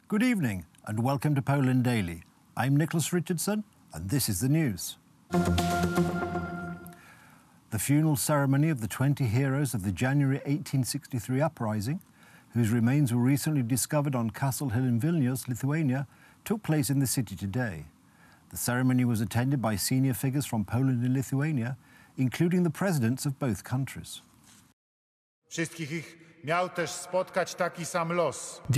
Good evening and welcome to Poland Daily. I'm Nicholas Richardson and this is the news. The funeral ceremony of the 20 heroes of the January 1863 uprising, whose remains were recently discovered on Castle Hill in Vilnius, Lithuania, took place in the city today. The ceremony was attended by senior figures from Poland and Lithuania, including the presidents of both countries. The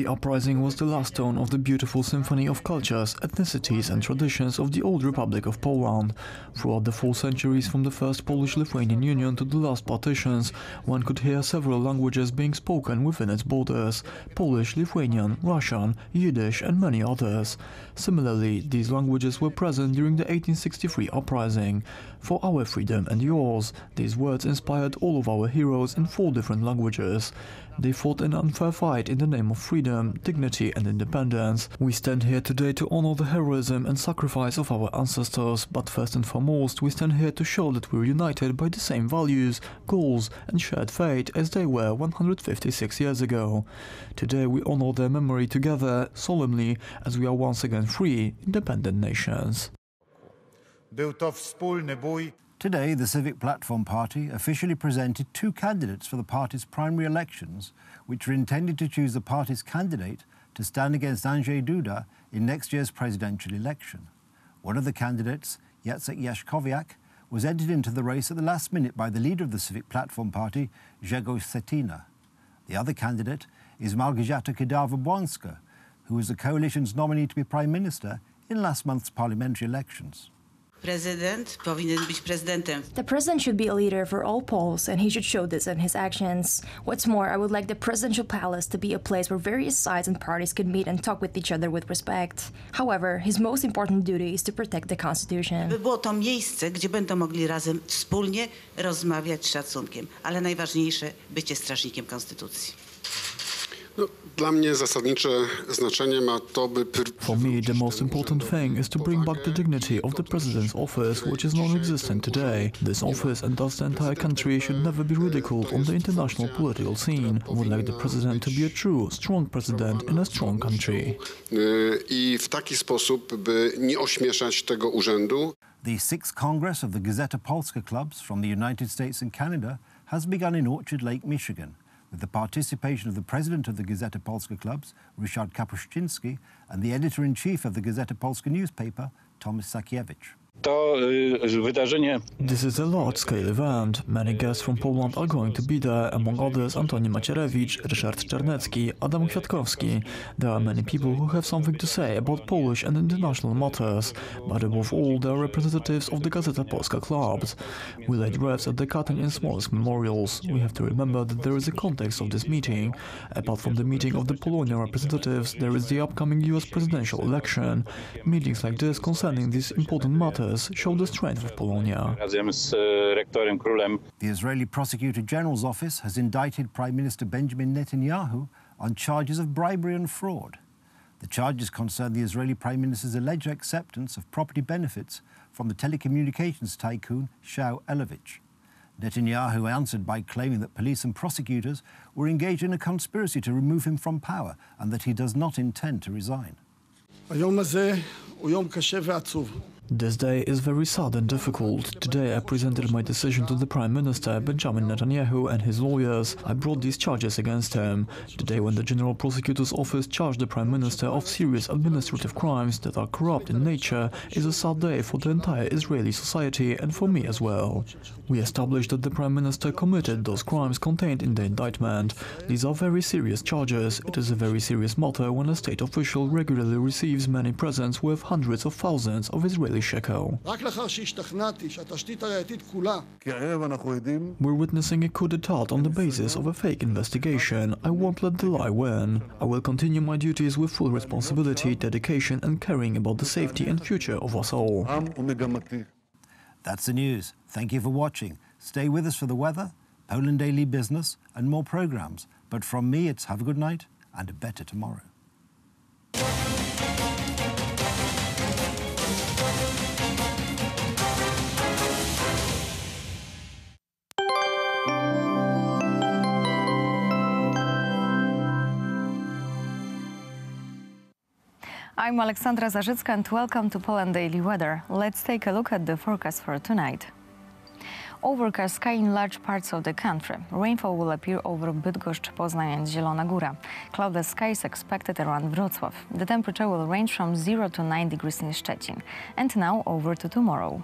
uprising was the last tone of the beautiful symphony of cultures, ethnicities and traditions of the old Republic of Poland. Throughout the 4 centuries from the first Polish-Lithuanian Union to the last partitions, one could hear several languages being spoken within its borders: Polish, Lithuanian, Russian, Yiddish and many others. Similarly, these languages were present during the 1863 uprising. For our freedom and yours, these words inspired all of our heroes in 4 different languages. They fought an unfair fight in the name of freedom, dignity and independence. We stand here today to honor the heroism and sacrifice of our ancestors, but first and foremost we stand here to show that we're united by the same values, goals and shared fate as they were 156 years ago. Today we honor their memory together, solemnly, as we are once again free, independent nations. Today, the Civic Platform Party officially presented 2 candidates for the party's primary elections, which are intended to choose the party's candidate to stand against Andrzej Duda in next year's presidential election. One of the candidates, Jacek Jaśkowiak, was entered into the race at the last minute by the leader of the Civic Platform Party, Grzegorz Schetyna. The other candidate is Małgorzata Kidawa-Błońska, who was the coalition's nominee to be Prime Minister in last month's parliamentary elections. The president should be a leader for all Poles, and he should show this in his actions. What's more, I would like the presidential palace to be a place where various sides and parties could meet and talk with each other with respect. However, his most important duty is to protect the constitution. By było to miejsce, gdzie będą mogli razem wspólnie rozmawiać z szacunkiem, ale najważniejsze bycie strażnikiem konstytucji. Dla mnie zasadnicze znaczenie ma to, by... For me, the most important thing is to bring back the dignity of the president's office, which is non-existent today. This office and thus the entire country should never be ridiculed on the international political scene. I would like the president to be a true, strong president in a strong country. I w taki sposób, by nie ośmieszać tego urzędu. The 6th Congress of the Gazeta Polska clubs from the United States and Canada has begun in Orchard Lake, Michigan, with the participation of the president of the Gazeta Polska clubs, Ryszard Kapuściński, and the editor-in-chief of the Gazeta Polska newspaper, Tomasz Sakiewicz. This is a large-scale event. Many guests from Poland are going to be there, among others Antoni Macierewicz, Ryszard Czarnecki, Adam Kwiatkowski. There are many people who have something to say about Polish and international matters, but above all there are representatives of the Gazeta Polska clubs. We laid wreaths at the cutting in Smolensk memorials. We have to remember that there is a context of this meeting. Apart from the meeting of the Polonia representatives, there is the upcoming US presidential election. Meetings like this concerning these important matters show the strength of Polonia. The Israeli Prosecutor General's office has indicted Prime Minister Benjamin Netanyahu on charges of bribery and fraud. The charges concern the Israeli Prime Minister's alleged acceptance of property benefits from the telecommunications tycoon Shau Elovich. Netanyahu answered by claiming that police and prosecutors were engaged in a conspiracy to remove him from power and that he does not intend to resign. This day is very sad and difficult. Today I presented my decision to the Prime Minister, Benjamin Netanyahu, and his lawyers. I brought these charges against him. Today, when the General Prosecutor's Office charged the Prime Minister of serious administrative crimes that are corrupt in nature, is a sad day for the entire Israeli society and for me as well. We established that the Prime Minister committed those crimes contained in the indictment. These are very serious charges. It is a very serious matter when a state official regularly receives many presents worth hundreds of thousands of Israeli shekel. We're witnessing a coup d'etat on the basis of a fake investigation. I won't let the lie win. I will continue my duties with full responsibility, dedication and caring about the safety and future of us all. That's the news. Thank you for watching. Stay with us for the weather, Poland Daily Business and more programmes. But from me, it's have a good night and a better tomorrow. I'm Aleksandra Zarzycka and welcome to Poland Daily Weather. Let's take a look at the forecast for tonight. Overcast sky in large parts of the country. Rainfall will appear over Bydgoszcz, Poznań and Zielona Góra. Cloudless sky is expected around Wrocław. The temperature will range from 0 to 9 degrees in Szczecin. And now over to tomorrow.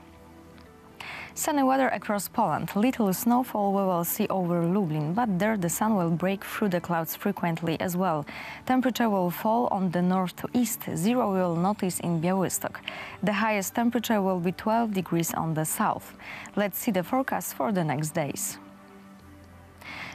Sunny weather across Poland. Little snowfall we will see over Lublin, but there the sun will break through the clouds frequently as well. Temperature will fall on the north to east. 0 we will notice in Białystok. The highest temperature will be 12 degrees on the south. Let's see the forecast for the next days.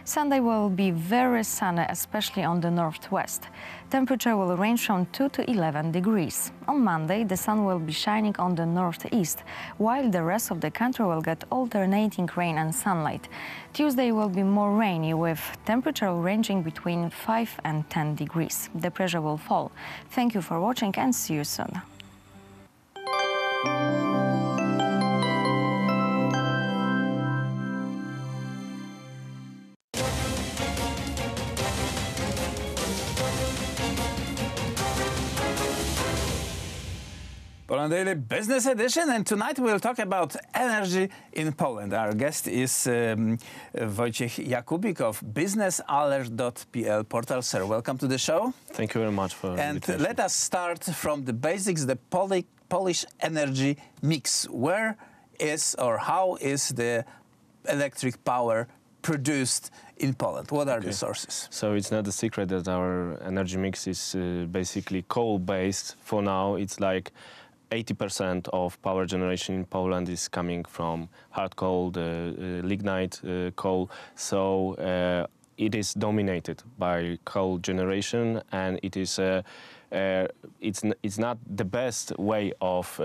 Sunday will be very sunny, especially on the northwest. Temperature will range from 2 to 11 degrees. On Monday, the sun will be shining on the northeast, while the rest of the country will get alternating rain and sunlight. Tuesday will be more rainy, with temperature ranging between 5 and 10 degrees. The pressure will fall. Thank you for watching and see you soon. Poland Daily Business Edition, and tonight we'll talk about energy in Poland. Our guest is Wojciech Jakubik of businessalert.pl portal. Sir, welcome to the show. Thank you very much for the invitation. Let us start from the basics, the Polish energy mix. Where is or how is the electric power produced in Poland? What are the sources? So it's not a secret that our energy mix is basically coal-based. For now, it's like 80% of power generation in Poland is coming from hard coal, the lignite coal. So it is dominated by coal generation, and it is it's not the best way of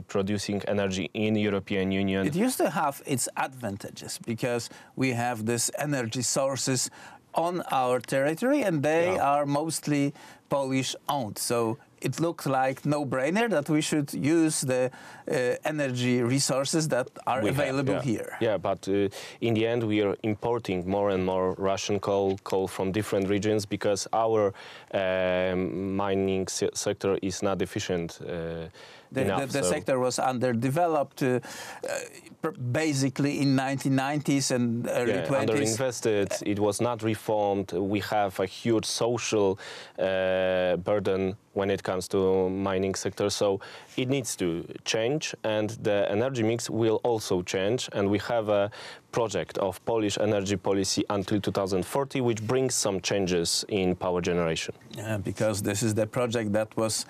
producing energy in the European Union. It used to have its advantages because we have these energy sources on our territory, and they are mostly Polish-owned. So it looked like no-brainer that we should use the energy resources that are available here. Yeah, but in the end we are importing more and more Russian coal from different regions because our mining sector is not efficient enough. The sector was underdeveloped basically in 1990s and early 20s. Underinvested. It was not reformed. We have a huge social burden when it comes to mining sector, so it needs to change, and the energy mix will also change, and we have a project of Polish energy policy until 2040, which brings some changes in power generation. Yeah, because this is the project that was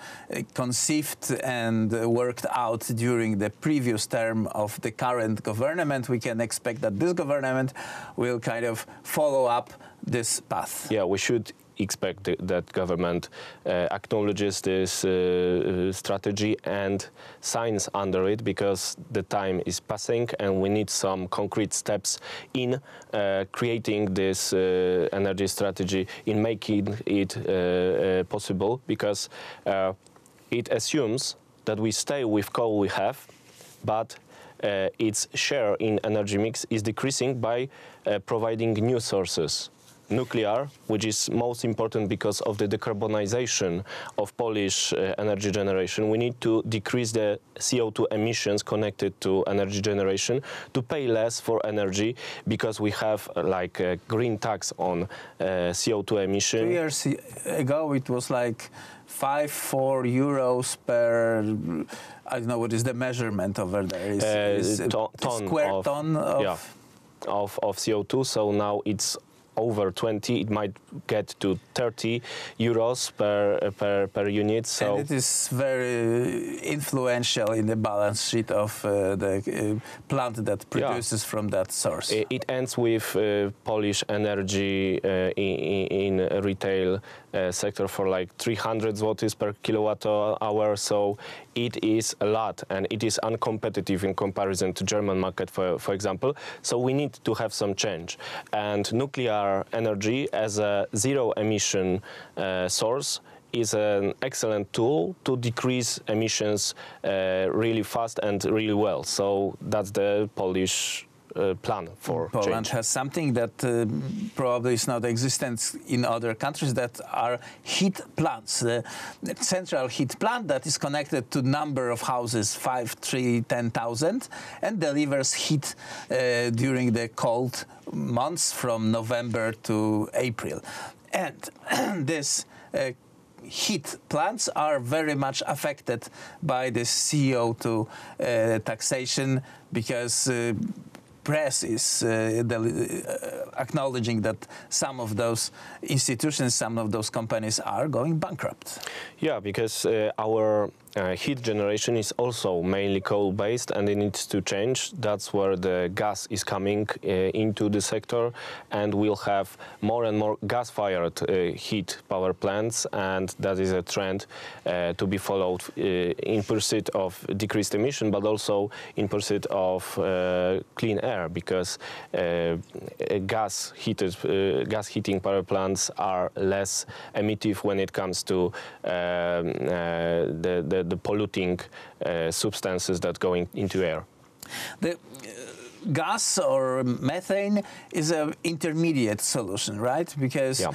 conceived and worked out during the previous term of the current government. We can expect that this government will kind of follow up this path. Yeah, we should expect that government acknowledges this strategy and signs under it, because the time is passing and we need some concrete steps in creating this energy strategy, in making it possible, because it assumes that we stay with coal we have, but its share in energy mix is decreasing by providing new sources. Nuclear, which is most important because of the decarbonization of Polish energy generation. We need to decrease the CO2 emissions connected to energy generation, to pay less for energy, because we have like a green tax on CO2 emission. 2 years ago it was like 4 euros per, I don't know what is the measurement over there. Square ton of CO2, so now it's over 20, it might get to 30 euros per unit. So and it is very influential in the balance sheet of the plant that produces from that source. It ends with Polish energy in retail sector for like 300 zlotys per kilowatt hour. So it is a lot, and it is uncompetitive in comparison to German market, for example. So we need to have some change. And nuclear energy as a zero emission source is an excellent tool to decrease emissions really fast and really well. So that's the Polish plan for Poland change. has something that probably is not existent in other countries, that are heat plants. The central heat plant that is connected to number of houses, 5, 3, 10,000, and delivers heat during the cold months from November to April. And this heat plants are very much affected by this CO2 taxation, because press is acknowledging that some of those institutions, some of those companies are going bankrupt. Yeah, because our heat generation is also mainly coal-based, and it needs to change. That's where the gas is coming into the sector, and we'll have more and more gas-fired heat power plants, and that is a trend to be followed in pursuit of decreased emission, but also in pursuit of clean air, because gas heating power plants are less emittive when it comes to the polluting substances that go into air. The gas or methane is an intermediate solution, right? Because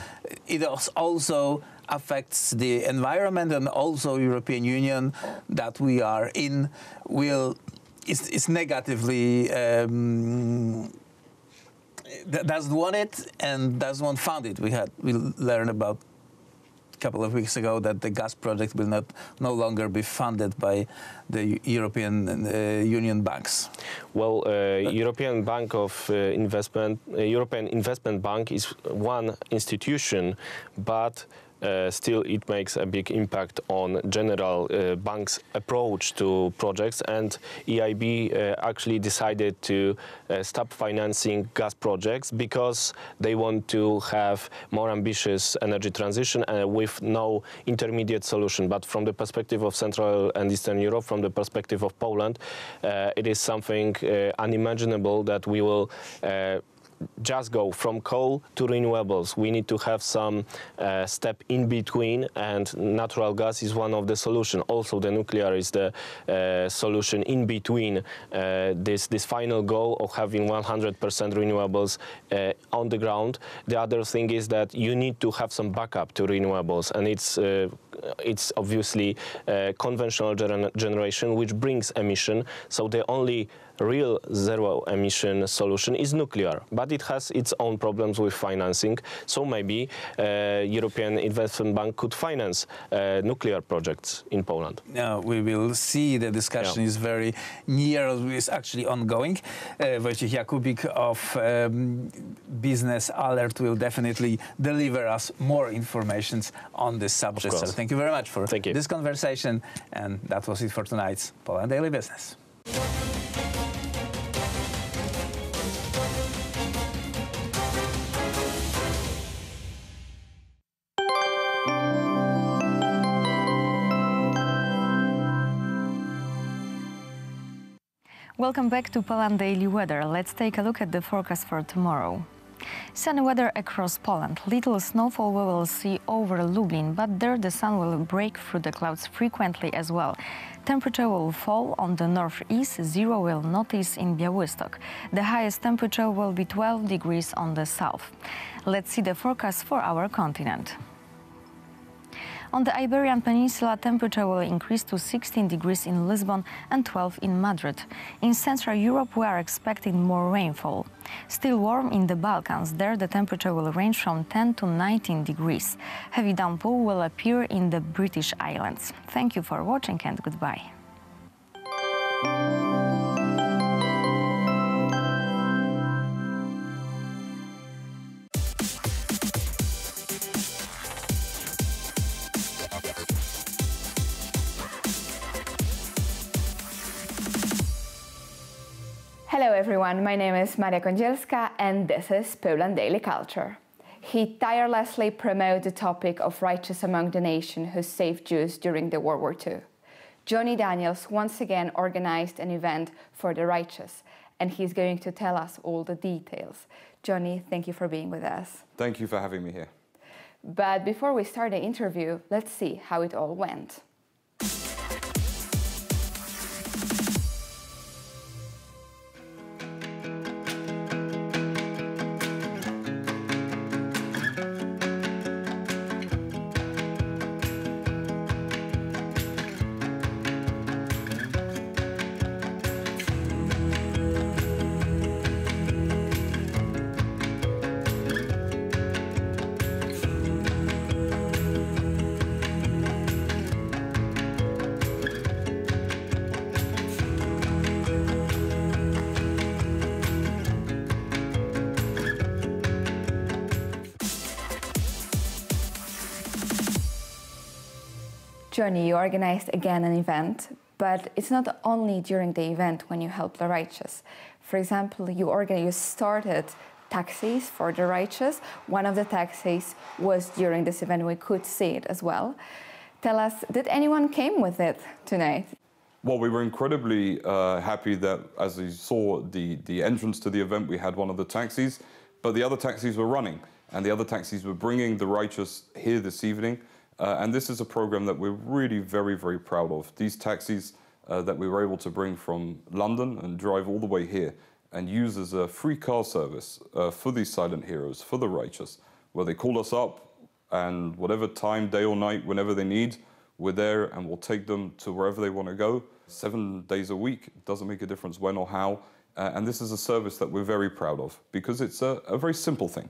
it also affects the environment, and also European Union that we are in is negatively doesn't want it and doesn't want to fund it. We learned about couple of weeks ago that the gas project will no longer be funded by the European Union banks. Well, European Investment Bank is one institution, but still it makes a big impact on general banks' approach to projects, and EIB actually decided to stop financing gas projects because they want to have more ambitious energy transition with no intermediate solution. But from the perspective of Central and Eastern Europe, from the perspective of Poland, it is something unimaginable that we will just go from coal to renewables. We need to have some step in between, and natural gas is one of the solutions. Also, the nuclear is the solution in between this final goal of having 100% renewables on the ground. The other thing is that you need to have some backup to renewables, and it's obviously conventional generation, which brings emission. So the only real zero emission solution is nuclear, but it has its own problems with financing. So maybe European Investment Bank could finance nuclear projects in Poland. We will see. The discussion is very near, is actually ongoing. Wojciech Jakubik of Business Alert will definitely deliver us more information on this subject. So thank you very much for this conversation, and that was it for tonight's Poland Daily Business. Welcome back to Poland Daily Weather. Let's take a look at the forecast for tomorrow. Sunny weather across Poland. Little snowfall we will see over Lublin, but there the sun will break through the clouds frequently as well. Temperature will fall on the northeast, 0 will notice in Białystok. The highest temperature will be 12 degrees on the south. Let's see the forecast for our continent. On the Iberian Peninsula, temperature will increase to 16 degrees in Lisbon and 12 in Madrid. In Central Europe, we are expecting more rainfall. Still warm in the Balkans. There, the temperature will range from 10 to 19 degrees. Heavy downpour will appear in the British Islands. Thank you for watching and goodbye. Hello everyone, my name is Maria Kądzielska and this is Poland Daily Culture. He tirelessly promotes the topic of righteous among the nation who saved Jews during the World War II. Johnny Daniels once again organized an event for the righteous, and he's going to tell us all the details. Johnny, thank you for being with us. Thank you for having me here. But before we start the interview, let's see how it all went. Johnny, you organized again an event, but it's not only during the event when you help the righteous. For example, you started taxis for the righteous. One of the taxis was during this event. We could see it as well. Tell us, did anyone came with it tonight? Well, we were incredibly happy that as you saw the entrance to the event, we had one of the taxis, but the other taxis were running, and the other taxis were bringing the righteous here this evening. And this is a program that we're really very, very proud of. These taxis that we were able to bring from London and drive all the way here and use as a free car service for these silent heroes, for the righteous, where they call us up and whatever time, day or night, whenever they need, we're there and we'll take them to wherever they want to go. 7 days a week, it doesn't make a difference when or how. And this is a service that we're very proud of because it's a very simple thing.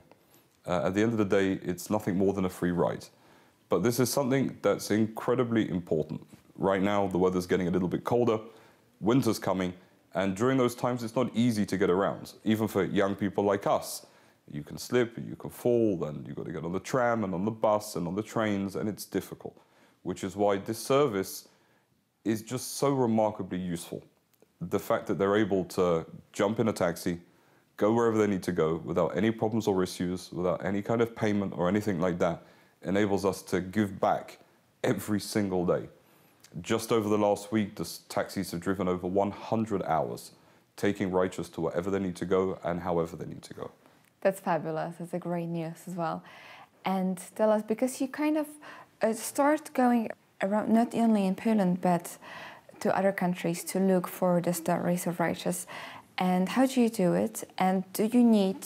At the end of the day, it's nothing more than a free ride. But this is something that's incredibly important. Right now, the weather's getting a little bit colder, winter's coming, and during those times, it's not easy to get around, even for young people like us. You can slip, you can fall, and you've got to get on the tram and on the bus and on the trains, and it's difficult, which is why this service is just so remarkably useful. The fact that they're able to jump in a taxi, go wherever they need to go without any problems or issues, without any kind of payment or anything like that, enables us to give back every single day. Just over the last week, the taxis have driven over 100 hours, taking righteous to wherever they need to go and however they need to go. That's fabulous. That's a great news as well. And tell us, because you kind of start going around, not only in Poland, but to other countries to look for the stories of righteous. And how do you do it? And do you need,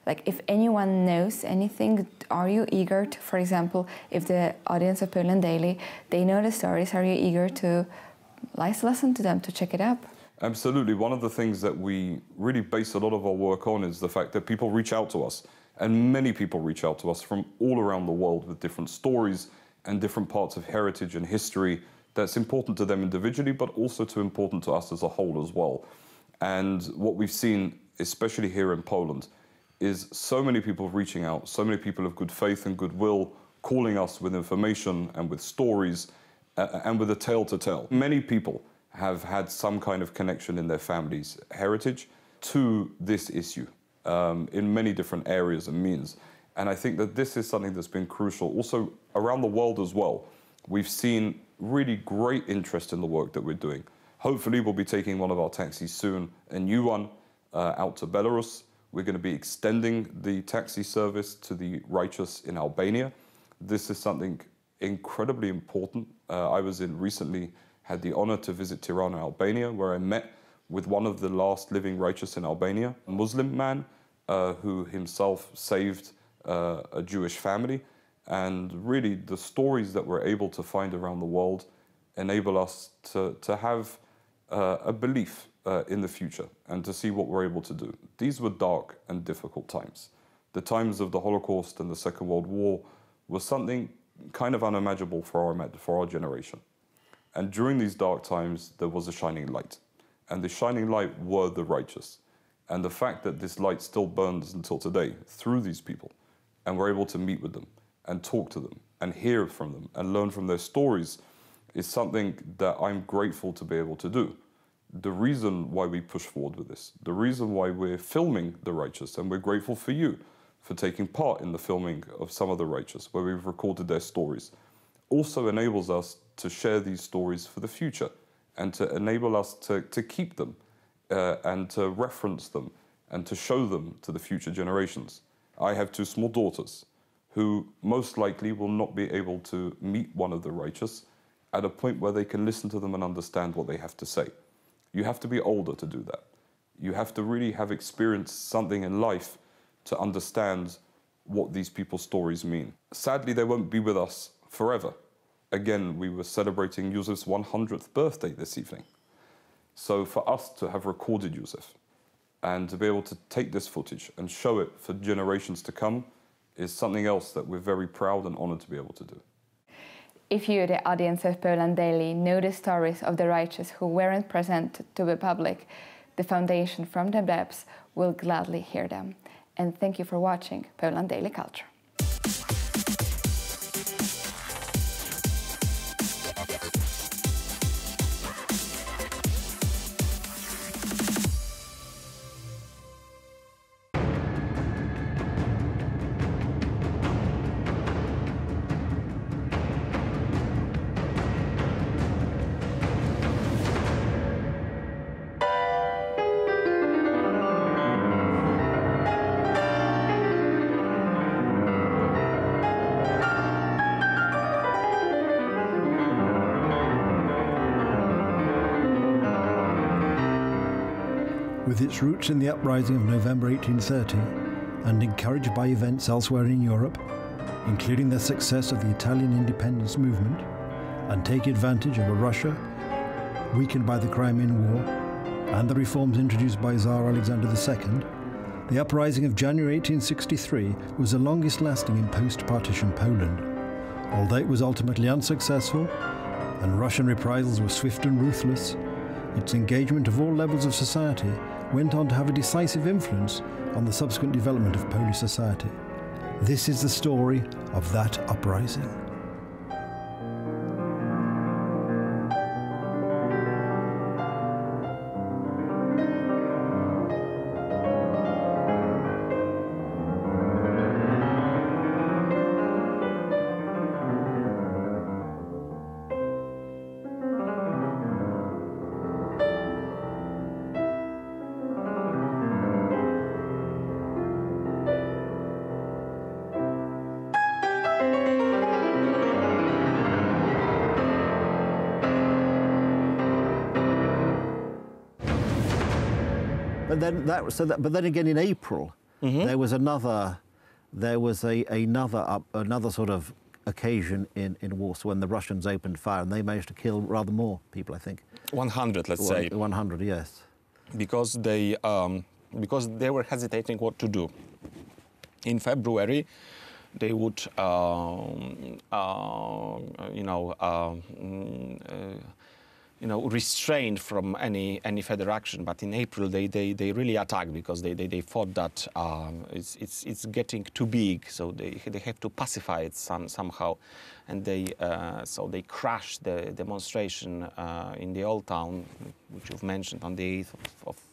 like, if anyone knows anything, are you eager to, for example, if the audience of Poland Daily, they know the stories, are you eager to listen to them, to check it up? Absolutely. One of the things that we really base a lot of our work on is the fact that people reach out to us. And many people reach out to us from all around the world with different stories and different parts of heritage and history that's important to them individually, but also important to us as a whole as well. And what we've seen, especially here in Poland, is so many people reaching out, so many people of good faith and goodwill calling us with information and with stories and with a tale to tell. Many people have had some kind of connection in their family's heritage to this issue in many different areas and means. And I think that this is something that's been crucial. Also, around the world as well, we've seen really great interest in the work that we're doing. Hopefully, we'll be taking one of our taxis soon, a new one, out to Belarus. We're going to be extending the taxi service to the righteous in Albania. This is something incredibly important. I was recently had the honor to visit Tirana, Albania, where I met with one of the last living righteous in Albania, a Muslim man who himself saved a Jewish family. And really, the stories that we're able to find around the world enable us to have a belief in the future and to see what we're able to do. These were dark and difficult times. The times of the Holocaust and the Second World War was something kind of unimaginable for our generation. And during these dark times, there was a shining light. And the shining light were the righteous. And the fact that this light still burns until today through these people, and we're able to meet with them and talk to them and hear from them and learn from their stories is something that I'm grateful to be able to do. The reason why we push forward with this, the reason why we're filming the righteous, and we're grateful for you for taking part in the filming of some of the righteous, where we've recorded their stories, also enables us to share these stories for the future and to enable us to keep them and to reference them and to show them to the future generations. I have 2 small daughters who most likely will not be able to meet one of the righteous at a point where they can listen to them and understand what they have to say. You have to be older to do that. You have to really have experienced something in life to understand what these people's stories mean. Sadly, they won't be with us forever. Again, we were celebrating Józef's 100th birthday this evening. So for us to have recorded Józef and to be able to take this footage and show it for generations to come is something else that we're very proud and honored to be able to do. If you, the audience of Poland Daily, know the stories of the righteous who weren't present to the public, the Foundation from the Depths will gladly hear them. And thank you for watching Poland Daily Culture. With its roots in the uprising of November 1830 and encouraged by events elsewhere in Europe, including the success of the Italian independence movement, and taking advantage of a Russia weakened by the Crimean War and the reforms introduced by Tsar Alexander II, the uprising of January 1863 was the longest lasting in post-partition Poland. Although it was ultimately unsuccessful and Russian reprisals were swift and ruthless, its engagement of all levels of society went on to have a decisive influence on the subsequent development of Polish society. This is the story of that uprising. But then again, in April, there was another sort of occasion in Warsaw when the Russians opened fire, and they managed to kill rather more people, I think. 100, let's say. 100, yes. Because they were hesitating what to do. In February, they would, restrained from any further action. But in April, they really attacked because they thought that it's getting too big, so they have to pacify it somehow, and so they crashed the demonstration in the Old Town, which you've mentioned, on the 8th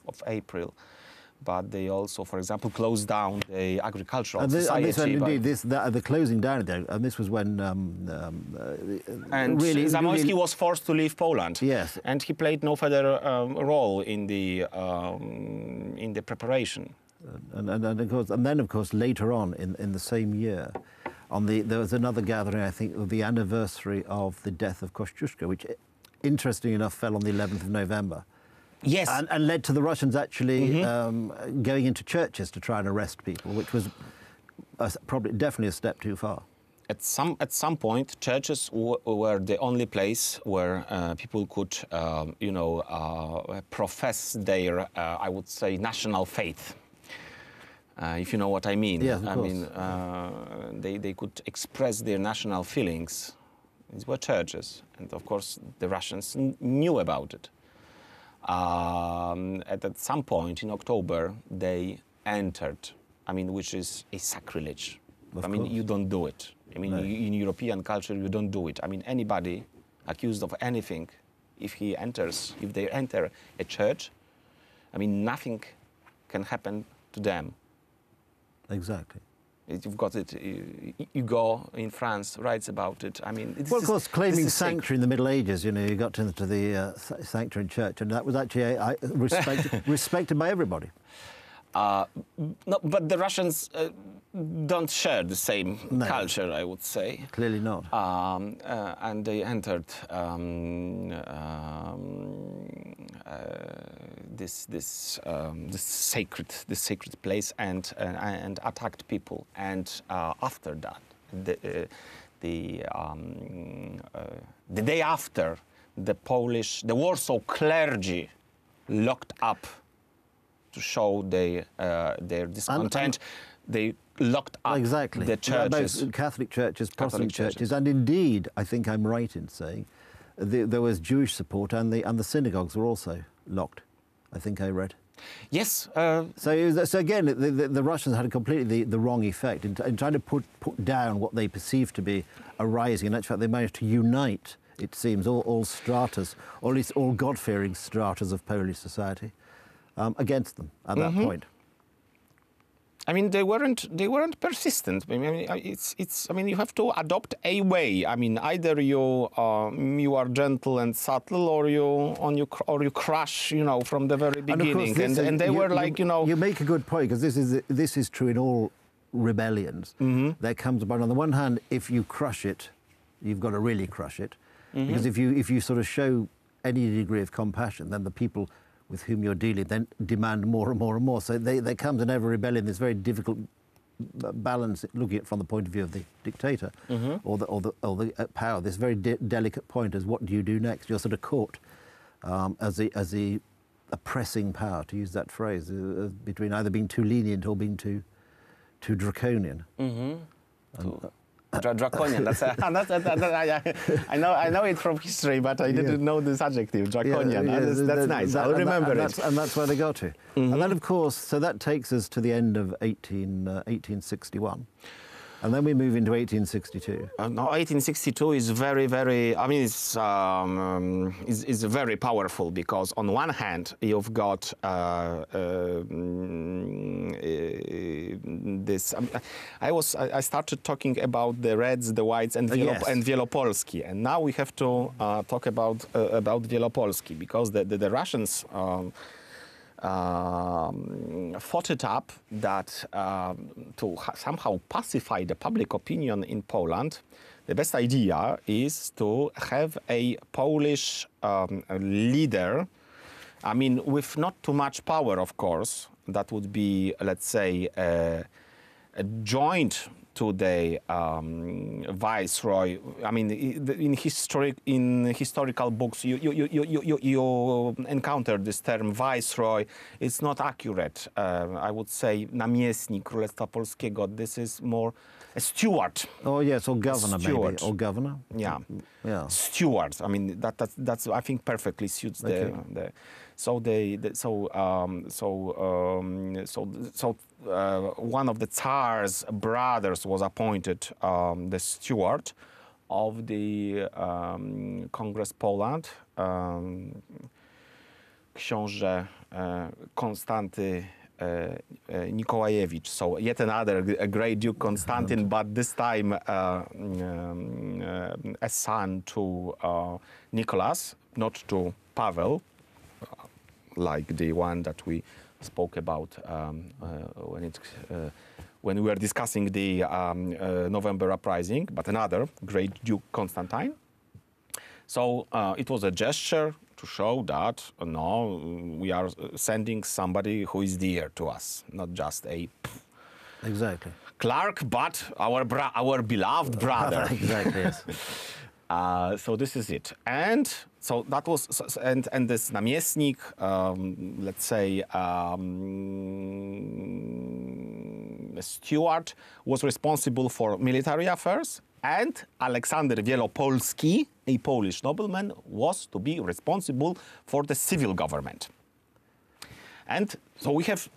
of April. But they also, for example, closed down the agricultural society. The closing down there, and this was when... and Zamoyski was forced to leave Poland. Yes. And he played no further role in the preparation. And then, of course, later on in the same year, there was another gathering, I think, of the anniversary of the death of Kościuszko, which, interestingly enough, fell on the 11th of November. Yes. And led to the Russians actually going into churches to try and arrest people, which was definitely a step too far. At some point, churches were the only place where people could, profess their, I would say, national faith. If you know what I mean. Yeah, of course. I mean, they could express their national feelings. These were churches, and of course the Russians knew about it. At some point in October, they entered, which is a sacrilege. You don't do it. In European culture, you don't do it. Anybody accused of anything, if they enter a church, nothing can happen to them. Exactly. You've got it. Hugo in France writes about it. Of course, claiming sanctuary in the Middle Ages, you got to the sanctuary in church, and that was actually respected by everybody. No, but the Russians don't share the same culture, I would say. Clearly not. And they entered this sacred place and attacked people. And after that, the day after, the Warsaw clergy locked up to show their discontent. They locked up the churches. Both Catholic churches, Protestant churches, and indeed, I think I'm right in saying, there was Jewish support, and the synagogues were also locked. I think I read. Yes. So again, the Russians had completely the wrong effect in trying to put down what they perceived to be a rising. In actual fact, they managed to unite, it seems, all stratas, or at least all God-fearing stratas of Polish society, against them at that point. They weren't persistent. You have to adopt a way. Either you are gentle and subtle, or you crush, from the very beginning. And they were like, You make a good point, because this is true in all rebellions. There comes about, on the one hand, if you crush it, you've got to really crush it, because if you sort of show any degree of compassion, then the people with whom you're dealing then demand more and more and more. So there comes an ever rebellion, this very difficult balance, looking at it from the point of view of the dictator or the power, this very delicate point as what do you do next? You're sort of caught as the oppressing power, to use that phrase, between either being too lenient or being too draconian. Draconian. I know it from history, but I didn't know this adjective, draconian. That's nice. I'll remember it. And that's where they got to. And then, of course, so that takes us to the end of 1861. And then we move into 1862. No, 1862 is very, very. I mean, it's very powerful because on one hand you've got this. I started talking about the Reds, the Whites, and Wielopolski, and now we have to talk about Wielopolski because the Russians. Fought it up that to somehow pacify the public opinion in Poland, the best idea is to have a Polish leader, I mean, with not too much power, of course. That would be, let's say, a joint to the viceroy. I mean, in historical books, you encounter this term viceroy. It's not accurate. I would say namiestnik Królestwa Polskiego. This is more a steward. Oh yes, or governor maybe, or governor. Yeah, yeah. Steward. I mean, that's I think perfectly suits the. So one of the Tsar's brothers was appointed the steward of the Congress Poland, Książę Konstanty Nikołajewicz. So yet another a great Duke Constantine, but this time a son to Nicholas, not to Pavel, like the one that we spoke about when we were discussing the November uprising, but another great Duke Constantine. So it was a gesture to show that no, we are sending somebody who is dear to us, not just a clerk, but our beloved brother. Exactly. Yes. So this is it, and so that was, and this namiestnik, let's say, steward, was responsible for military affairs, and Alexander Wielopolski, a Polish nobleman, was to be responsible for the civil government. And so we have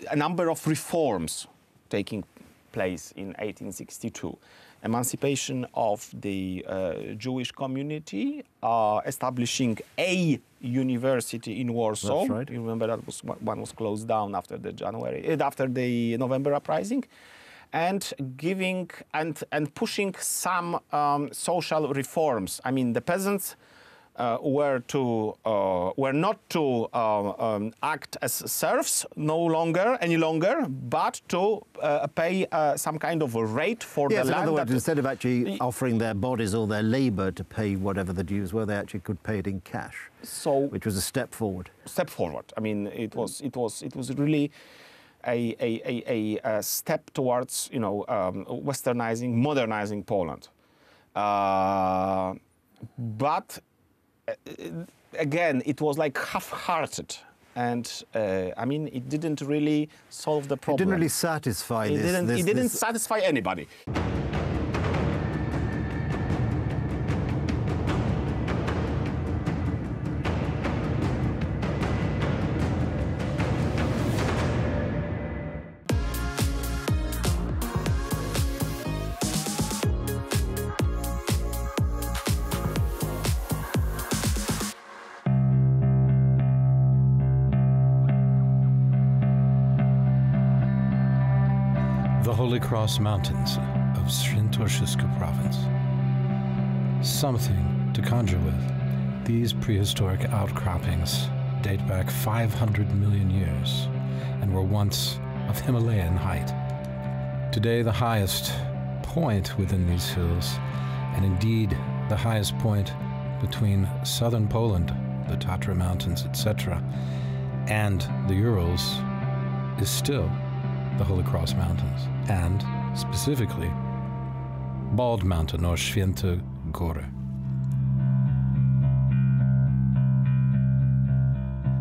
a number of reforms taking place in 1862. Emancipation of the Jewish community, establishing a university in Warsaw. That's right. You remember that one was closed down after the November uprising, and giving and pushing some social reforms. I mean, the peasants were not to act as serfs any longer, but to pay some kind of a rate for the land. In other words, instead of actually offering their bodies or their labour to pay whatever the dues were, they actually could pay it in cash. So, which was a step forward. Step forward. I mean, it was really a step towards westernizing, modernizing Poland. But again, it was like half-hearted, and I mean, it didn't really solve the problem. It didn't really satisfy. It didn't satisfy anybody. The Holy Cross Mountains of Świętokrzyska province. Something to conjure with. These prehistoric outcroppings date back 500 million years and were once of Himalayan height. Today, the highest point within these hills, and indeed the highest point between southern Poland, the Tatra Mountains, etc., and the Urals is still the Holy Cross Mountains, and specifically Bald Mountain or Święte Góry.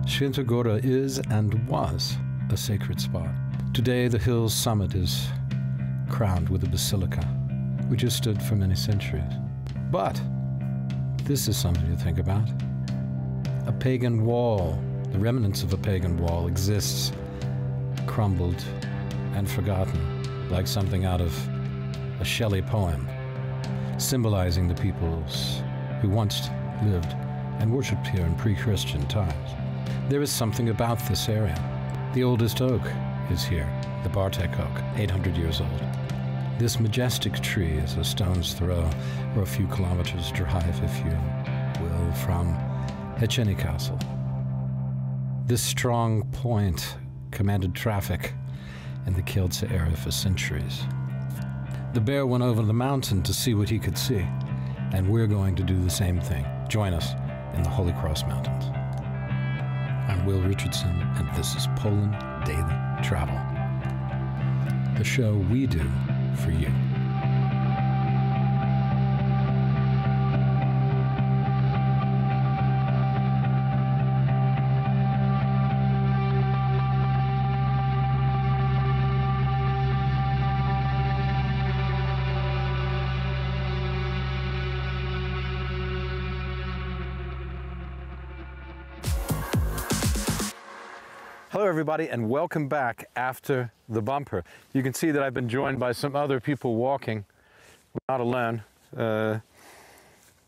Święte Góra is and was a sacred spot. Today the hill's summit is crowned with a basilica, which has stood for many centuries. But this is something to think about. A pagan wall, the remnants of a pagan wall, exists, crumbled and forgotten, like something out of a Shelley poem, symbolizing the peoples who once lived and worshipped here in pre-Christian times. There is something about this area. The oldest oak is here, the Bartek oak, 800 years old. This majestic tree is a stone's throw or a few kilometers drive, if you will, from Heceni Castle. This strong point commanded traffic in the Kielce area for centuries. The bear went over the mountain to see what he could see, and we're going to do the same thing. Join us in the Holy Cross Mountains. I'm Will Richardson, and this is Poland Daily Travel, the show we do for you. Hello everybody, and welcome back after the bumper. You can see that I've been joined by some other people walking. We're not alone,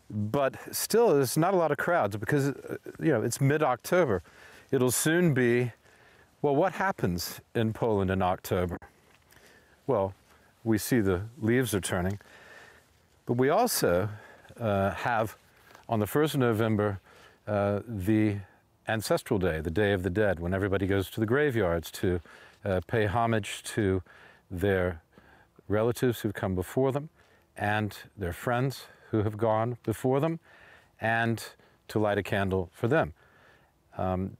but still there's not a lot of crowds because it's mid-October. It'll soon be, well, what happens in Poland in October? Well, we see the leaves are turning, but we also have on the 1st of November the Ancestral Day, the Day of the Dead, when everybody goes to the graveyards to pay homage to their relatives who've come before them and their friends who have gone before them, and to light a candle for them.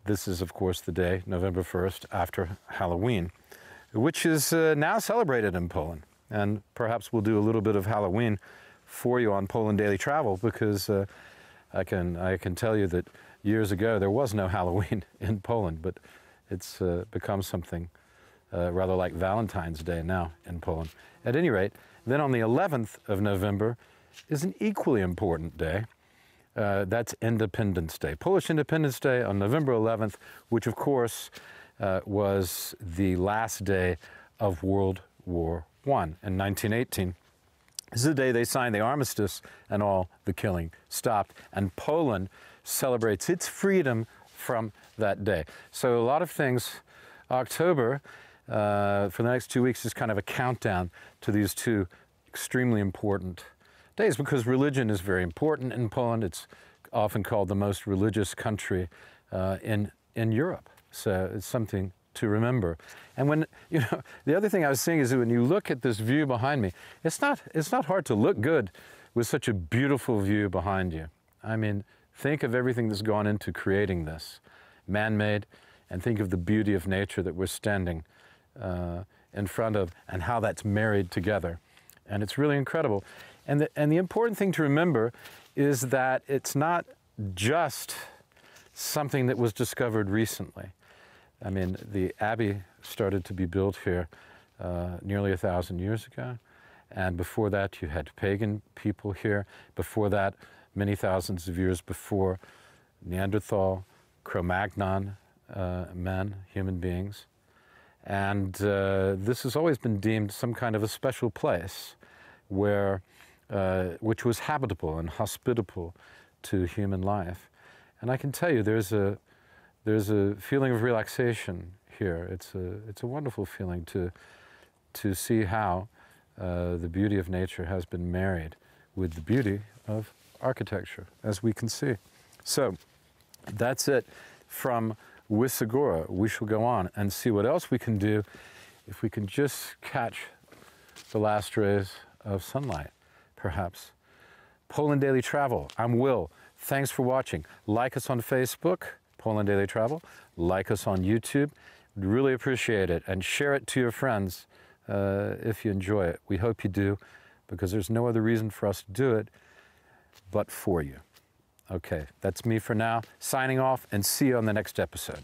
This is, of course, the day, November 1st, after Halloween, which is now celebrated in Poland. And perhaps we'll do a little bit of Halloween for you on Poland Daily Travel, because I can tell you that years ago there was no Halloween in Poland, but it's become something rather like Valentine's Day now in Poland. At any rate, then on the 11th of November is an equally important day. That's Independence Day. Polish Independence Day on November 11th, which of course was the last day of World War I in 1918. This is the day they signed the armistice and all the killing stopped, and Poland celebrates its freedom from that day. So a lot of things, October, for the next 2 weeks is kind of a countdown to these two extremely important days, because religion is very important in Poland. It's often called the most religious country in Europe. So it's something to remember. And when, the other thing I was saying is that when you look at this view behind me, it's not hard to look good with such a beautiful view behind you. I mean, think of everything that's gone into creating this, man-made, and think of the beauty of nature that we're standing in front of and how that's married together. And it's really incredible. And the important thing to remember is that it's not just something that was discovered recently. I mean, the Abbey started to be built here nearly 1,000 years ago. And before that, you had pagan people here. Before that, many thousands of years before, Neanderthal, Cro-Magnon men, human beings. And this has always been deemed some kind of a special place where, which was habitable and hospitable to human life. And I can tell you, there's a feeling of relaxation here. It's a wonderful feeling to see how the beauty of nature has been married with the beauty of architecture, as we can see. So that's it from Wysogora. We shall go on and see what else we can do if we can just catch the last rays of sunlight, perhaps. Poland Daily Travel. I'm Will. Thanks for watching. Like us on Facebook, Poland Daily Travel. Like us on YouTube. We'd really appreciate it. And share it to your friends if you enjoy it. We hope you do, because there's no other reason for us to do it but for you. Okay, that's me for now. Signing off, and see you on the next episode.